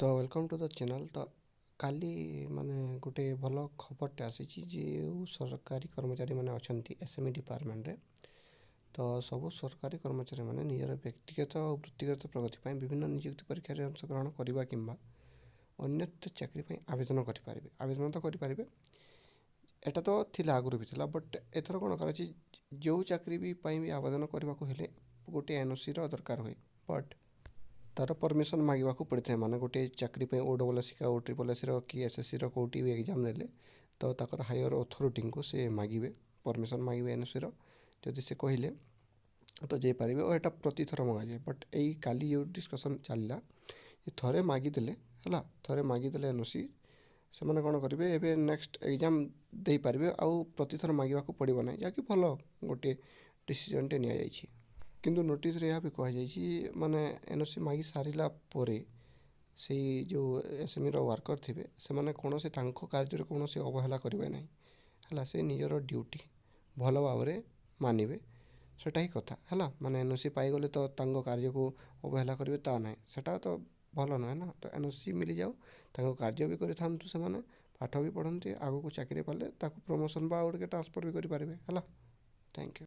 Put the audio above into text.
तो welcome to the channel. तो काली माने गोटे भल खबरटे आसी जो सरकारी कर्मचारी मैंने अच्छा एसएमई डिपार्टमेंट रे। तो सब सरकारी कर्मचारी मैंने निजर व्यक्तिगत और वृत्तिगत प्रगति पर विभिन्न नियुक्ति परीक्षा अंशग्रहण करने कि अन्यत्र चाकरी आवेदन करें। आवेदन तो करें, एटा तो थिला आगुरी भी थिला, बट एथर कौन कर जो चाकरी भी आवेदन करने को हेले गोटे एनओसी दरकार हुए। बट तार परमिशन मांगवाक पड़ता है, माने गोटे चाकरी ओ डबल एस का ओ ट्रिपल एस कि एसएससी कौटी भी एग्जाम नेले तो ताकर हायर अथॉरिटी को से मांगे परमिशन मांगे एनओसी जदि से कहले तो जापारे। और यहाँ प्रति थर मंगा जाए, बट यही काली जो डिस्कसन चलला थे मागिदे है, थे मागिदे एनओसी से मैंने कौन करेंगे एवं नेक्स्ट एग्जाम दे पारे आउ प्रति थर मांगवाक पड़ो ना, जहाँकि भल गोटे डिसीजन टे नि जाइए। किंतु नोटिस रे यह भी कहुई माने एनओसी मागी सारा से जो एसएमई वर्कर थे से मैंने कौन से कार्य कौन से अवहेला करेंगे ना है, से निजर ड्यूटी भल भाव मानवे सेटा ही कथा है। माने एनओसी पाईगले तो कार्य को अवहेला करेंगे ता ना, सेटा तो भल नुहे ना। तो एनओसी मिल जाओ कार्य भी करें से पाठ भी पढ़ते आग को चाकरी पाले प्रमोशन बा ट्रांसफर भी करेंगे है। Thank you.